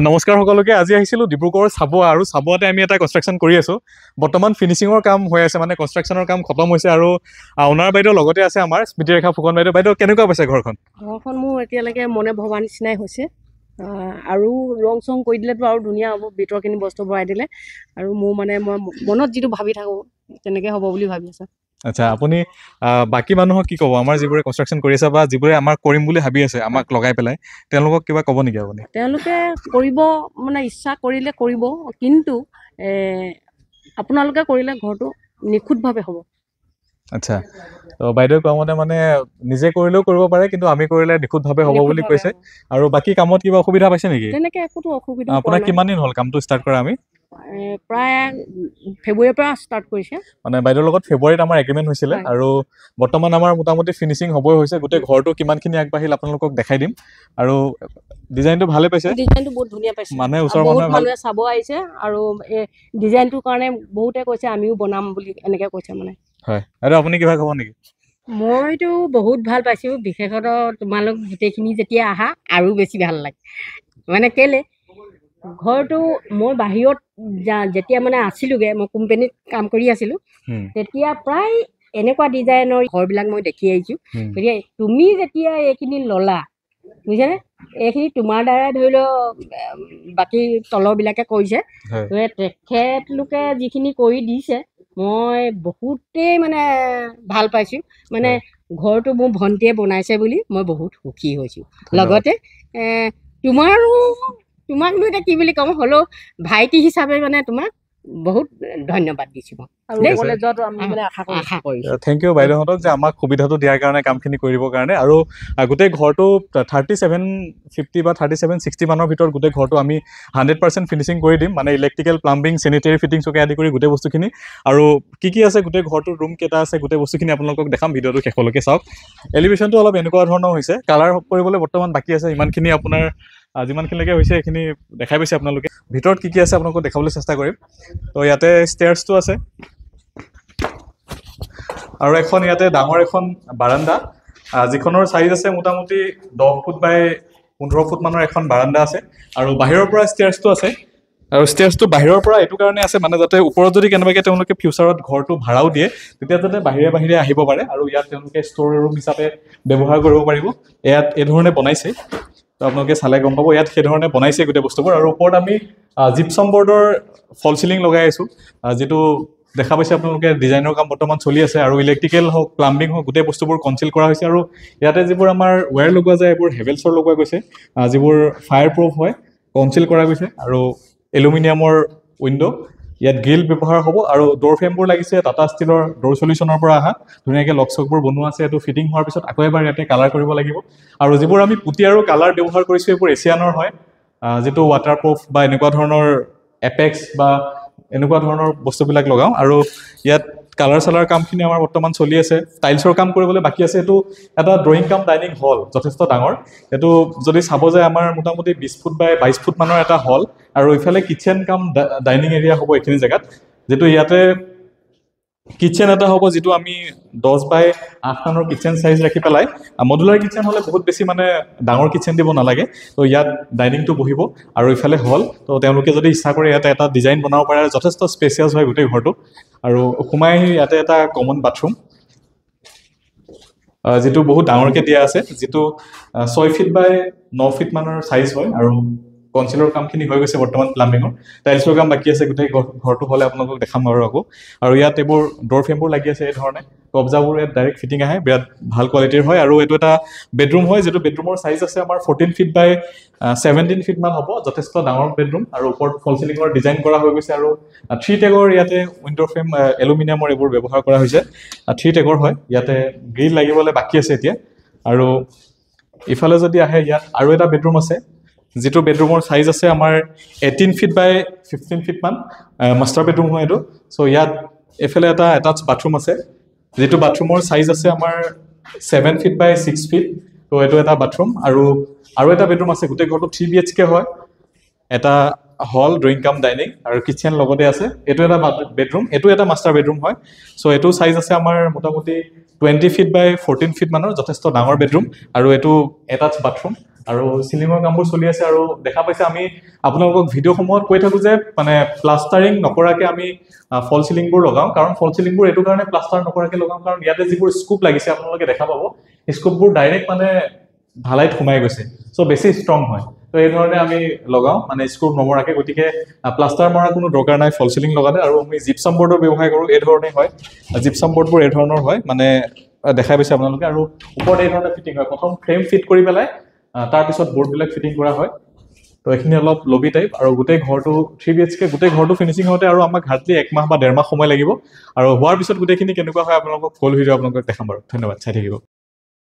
নমস্কাৰ সকলোকে। আজি আহিছিলোঁ ডিব্ৰুগড় চাবুৱা, আৰু চাবুৱাতে আমি এটা কনষ্ট্ৰাকশ্যন কৰি আছোঁ। বৰ্তমান ফিনিচিঙৰ কাম হৈ আছে, মানে কনষ্ট্ৰাকশ্যনৰ কাম খতম হৈছে, আৰু অনাৰ বাইদেউ লগতে আছে আমাৰ স্মৃতিৰেখা ফুকন বাইদেউ। বাইদেউ কেনেকুৱা পাইছে ঘৰখন? ঘৰখন মোৰ এতিয়ালৈকে মনে ভবা নিচিনাই হৈছে। আৰু ৰং চং কৰি দিলেতো আৰু ধুনীয়া হ'ব, ভিতৰখিনি বস্তু ভৰাই দিলে। আৰু মোৰ মানে মই মনত যিটো ভাবি থাকোঁ তেনেকৈ হ'ব বুলি ভাবি আছোঁ। আচ্ছা, আপুনি বাকী মানুহক কি ক'ব? আমাৰ যিবোৰে কনষ্ট্ৰাকশ্যন কৰি আছে বা যিবোৰে আমাক কৰিম বুলি ভাবি আছে আমাক লগাই পেলাই, তেওঁলোকক কিবা ক'ব নেকি আপুনি? তেওঁলোকে কৰিব, মানে ইচ্ছা কৰিলে কৰিব, কিন্তু আপোনালোকে কৰিলে ঘৰটো নিখুঁতভাৱে হ'ব। আচ্ছা, তো বাইদেউ কোৱা মতে মানে নিজে কৰিলেও কৰিব পাৰে, কিন্তু আমি কৰিলে নিখুঁতভাৱে হ'ব বুলি কৈছে। আৰু বাকী কামত কিবা অসুবিধা পাইছে নেকি? তেনেকৈ একোতো অসুবিধা আপোনাৰ কিমান দিন হ'ল কামটো ষ্টাৰ্ট কৰা? আমি প্ৰায় ফেব্ৰুৱাৰীৰ পৰা ষ্টাৰ্ট কৰিছে। মানে বাইদেউৰ লগত ফেব্ৰুৱাৰীত আমাৰ এগ্ৰিমেণ্ট হৈছিলে, আৰু বৰ্তমান আমাৰ মোটামুটি ফিনিচিং হ'বই হৈছে। গোটেই ঘৰটো কিমানখিনি আগবাঢ়িল আপোনালোকক দেখাই দিম। আৰু ডিজাইনটো ভালে পাইছে, ডিজাইনটো বহুত ধুনীয়া পাইছে, মানে ওচৰৰ বহুত মানুহে মানুহে চাব আহিছে, আৰু এই ডিজাইনটোৰ কাৰণে বহুতে কৈছে আমিও বনাম বুলি, এনেকৈ কৈছে মানে। হয়, আৰু আপুনি কিবা ক'ব নেকি? মইতো বহুত ভাল পাইছোঁ, বিশেষত তোমালোক গোটেইখিনি যেতিয়া আহা আৰু বেছি ভাল লাগে। মানে কেলৈ ঘৰটো মই বাহিৰত যেতিয়া মানে আছিলোঁগৈ, মই কোম্পেনীত কাম কৰি আছিলোঁ, তেতিয়া প্ৰায় এনেকুৱা ডিজাইনৰ ঘৰবিলাক মই দেখি আহিছোঁ। গতিকে তুমি যেতিয়া এইখিনি ল'লা, বুজিছানে, এইখিনি তোমাৰ দ্বাৰাই ধৰি লওক বাকী তলৰবিলাকে কৰিছে, তেখেতলোকে যিখিনি কৰি দিছে মই বহুতেই মানে ভাল পাইছোঁ। মানে ঘৰটো মোৰ ভণ্টিয়ে বনাইছে বুলি মই বহুত সুখী হৈছোঁ। লগতে তোমাক মই এতিয়া কি বুলি ক'ম, হ'লেও ভাইটি হিচাপে মানে তোমাক বহুত ধন্যবাদ দিছোঁ মই। আশা কৰিছোঁ। থেংক ইউ বাইদেউহঁতক যে আমাক সুবিধাটো দিয়াৰ কাৰণে, কামখিনি কৰিবৰ কাৰণে। আৰু গোটেই ঘৰটো 3750 বা 3760 মানৰ ভিতৰত গোটেই ঘৰটো আমি 100% ফিনিচিং কৰি দিম, মানে ইলেক্ট্ৰিকেল, প্লাম্বিং, চেনিটেৰী ফিটিংছকে আদি কৰি গোটেই বস্তুখিনি। আৰু কি আছে গোটেই ঘৰটোৰ ৰুম কেইটা আছে, গোটেই বস্তুখিনি আপোনালোকক দেখাম। ভিডিঅ'টো শেষলৈকে চাওক। এলিভেশ্যনটো অলপ এনেকুৱা ধৰণৰ হৈছে, কালাৰ কৰিবলৈ বৰ্তমান বাকী আছে। ইমানখিনি আপোনাৰ যিমানখিনিলৈকে হৈছে সেইখিনি দেখাই পাইছে আপোনালোকে। ভিতৰত কি আছে আপোনালোকক দেখাবলৈ চেষ্টা কৰিম। তো ইয়াতে ষ্টেয়াৰ্ছটো আছে, আৰু এখন ইয়াতে ডাঙৰ এখন বাৰাণ্ডা, যিখনৰ চাইজ আছে মোটামুটি 10 ফুট বাই 15 ফুট মানৰ এখন বাৰাণ্ডা আছে। আৰু বাহিৰৰ পৰা ষ্টেয়াৰ্ছটো আছে, আৰু ষ্টেয়াৰ্ছটো বাহিৰৰ পৰা এইটো কাৰণে আছে, মানে যাতে ওপৰত যদি কেনেবাকৈ তেওঁলোকে ফিউচাৰত ঘৰটো ভাড়াও দিয়ে, তেতিয়া যাতে বাহিৰে বাহিৰে আহিব পাৰে, আৰু ইয়াত তেওঁলোকে ষ্ট'ৰ ৰুম হিচাপে ব্যৱহাৰ কৰিব পাৰিব। ইয়াত এই ধৰণে বনাইছে, তো আপোনালোকে চালে গম পাব, ইয়াত সেইধৰণে বনাইছে গোটেই বস্তুবোৰ। আৰু ওপৰত আমি জিপছম বৰ্ডৰ ফল চিলিং লগাই আছোঁ, যিটো দেখা পাইছে আপোনালোকে ডিজাইনৰ কাম বৰ্তমান চলি আছে। আৰু ইলেক্ট্ৰিকেল হওক, প্লাম্বিং হওক, গোটেই বস্তুবোৰ কনচিল কৰা হৈছে। আৰু ইয়াতে যিবোৰ আমাৰ ৱায়াৰ লগোৱা যায়, এইবোৰ হেভেলছৰ লগোৱা গৈছে, যিবোৰ ফায়াৰ প্ৰুফ হয়, কনচিল কৰা গৈছে। আৰু এলুমিনিয়ামৰ উইণ্ডো, ইয়াত গ্ৰিল ব্যৱহাৰ হ'ব। আৰু ড'ৰ ফ্ৰেমবোৰ লাগিছে টাটা ষ্টীলৰ ড'ৰ চলিউশ্যনৰ পৰা অহা, ধুনীয়াকৈ লক চকবোৰ বনোৱা আছে। এইটো ফিটিং হোৱাৰ পিছত আকৌ এবাৰ ইয়াতে কালাৰ কৰিব লাগিব। আৰু যিবোৰ আমি পুটি আৰু কালাৰ ব্যৱহাৰ কৰিছোঁ, এইবোৰ এছিয়ানৰ হয়, যিটো ৱাটাৰপ্ৰুফ বা এনেকুৱা ধৰণৰ এপেক্স বা এনেকুৱা ধৰণৰ বস্তুবিলাক লগাওঁ। আৰু ইয়াত কালাৰ চালাৰ কামখিনি আমাৰ বৰ্তমান চলি আছে। টাইলছৰ কাম কৰিবলৈ বাকী আছে। এইটো এটা ড্ৰয়িং কাম ডাইনিং হল, যথেষ্ট ডাঙৰ। এইটো যদি চাব যায় আমাৰ মোটামুটি 20 ফুট বাই 22 ফুট মানৰ এটা হল, আৰু ইফালে কিটচেন কাম ডাইনিং এৰিয়া হ'ব এইখিনি জেগাত, যিটো ইয়াতে কিটচেন এটা হ'ব, যিটো আমি 10 বাই 8 মানৰ কিটচেন চাইজ ৰাখি পেলাই, মডুলাৰ কিটচেন হ'লে বহুত বেছি মানে ডাঙৰ কিটচেন দিব নালাগে, তো ইয়াত ডাইনিংটো বহিব, আৰু ইফালে হল। তো তেওঁলোকে যদি ইচ্ছা কৰে ইয়াতে এটা ডিজাইন বনাব পাৰে, যথেষ্ট স্পেচিয়াছ হয় গোটেই ঘৰটো। আৰু সোমাই আহি ইয়াতে এটা কমন বাথৰুম, যিটো বহুত ডাঙৰকৈ দিয়া আছে, যিটো 6 ফিট বাই 9 ফিট মানৰ চাইজ হয়। আৰু কনচিলৰ কামখিনি হৈ গৈছে বৰ্তমান, প্লাম্বিঙৰ টাইলছৰ কাম বাকী আছে। গোটেই ঘৰটো হ'লে আপোনালোকক দেখাম বাৰু আকৌ। আৰু ইয়াত এইবোৰ ড'ৰ ফ্ৰেমবোৰ লাগি আছে, এই ধৰণে কব্জাবোৰ ইয়াত ডাইৰেক্ট ফিটিং আহে, বিৰাট ভাল কোৱালিটিৰ হয়। আৰু এইটো এটা বেডৰুম হয়, যিটো বেডৰুমৰ চাইজ আছে আমাৰ 14 ফিট বাই 17 ফিট মান হ'ব, যথেষ্ট ডাঙৰ বেডৰুম। আৰু ওপৰত ফল চিলিঙৰ ডিজাইন কৰা হৈ গৈছে। আৰু 3 টেগৰ ইয়াতে উইণ্ডো ফ্ৰেম, এলুমিনিয়ামৰ এইবোৰ ব্যৱহাৰ কৰা হৈছে। 3 টেগৰ হয়। ইয়াতে গ্ৰিল লাগিবলৈ বাকী আছে এতিয়া। আৰু ইফালে যদি আহে, ইয়াত আৰু এটা বেডৰুম আছে, যিটো বেডৰুমৰ চাইজ আছে আমাৰ 18 ফিট বাই 15 ফিট মান, মাষ্টাৰ বেডৰুম হয় এইটো। চ' ইয়াত এইফালে এটা এটাচ বাথৰুম আছে, যিটো বাথৰুমৰ চাইজ আছে আমাৰ 7 ফিট বাই 6 ফিট। তো এইটো এটা বাথৰুম। আৰু এটা বেডৰুম আছে। গোটেই ঘৰটো 3 BHK হয়, এটা হল, ড্ৰয়িং কাম ডাইনিং, আৰু কিটচেন লগতে আছে। এইটো এটা বেডৰুম, এইটো এটা মাষ্টাৰ বেডৰুম হয়। চ' এইটো চাইজ আছে আমাৰ মোটামুটি 20 ফিট বাই 14 ফিট মানৰ, যথেষ্ট ডাঙৰ বেডৰুম। আৰু এইটো এটাচ বাথৰুম, আৰু চিলিঙৰ কামবোৰ চলি আছে আৰু দেখা পাইছে আমি আপোনালোকক ভিডিঅ'সমূহত কৈ থাকোঁ যে মানে প্লাষ্টাৰিং নকৰাকৈ আমি ফল চিলিংবোৰ লগাওঁ কাৰণ ফল চিলিংবোৰ এইটো কাৰণে প্লাষ্টাৰ নকৰাকৈ লগাওঁ কাৰণ ইয়াতে যিবোৰ স্কুপ লাগিছে আপোনালোকে দেখা পাব স্কুপবোৰ ডাইৰেক্ট মানে ঢালাইত সোমাই গৈছে চ' বেছি ষ্ট্ৰং হয় তো এই ধৰণে আমি লগাওঁ মানে স্ক্ৰু নমৰাকৈ গতিকে প্লাষ্টাৰ মৰা কোনো দৰকাৰ নাই ফল চিলিং লগালে আৰু আমি জিপছাম বৰ্ডৰ ব্যৱহাৰ কৰোঁ এই ধৰণে হয় জিপছাম বৰ্ডবোৰ এই ধৰণৰ হয় মানে দেখাই পাইছে আপোনালোকে আৰু ওপৰত এই ধৰণে ফিটিং হয় প্ৰথম ফ্ৰেম ফিট কৰি পেলাই তাৰপিছত বৰ্ডবিলাক ফিটিং কৰা হয় তো এইখিনি অলপ লবি টাইপ আৰু গোটেই ঘৰটো 3 BHK গোটেই ঘৰটো ফিনিচিং হওঁতে আৰু আমাক হাৰ্ডলি 1 মাহ বা 1.5 মাহ সময় লাগিব আৰু হোৱাৰ পিছত গোটেইখিনি কেনেকুৱা হয় আপোনালোকক ফুল ভিডিঅ' আপোনালোকক দেখাম বাৰু ধন্যবাদ চাই থাকিব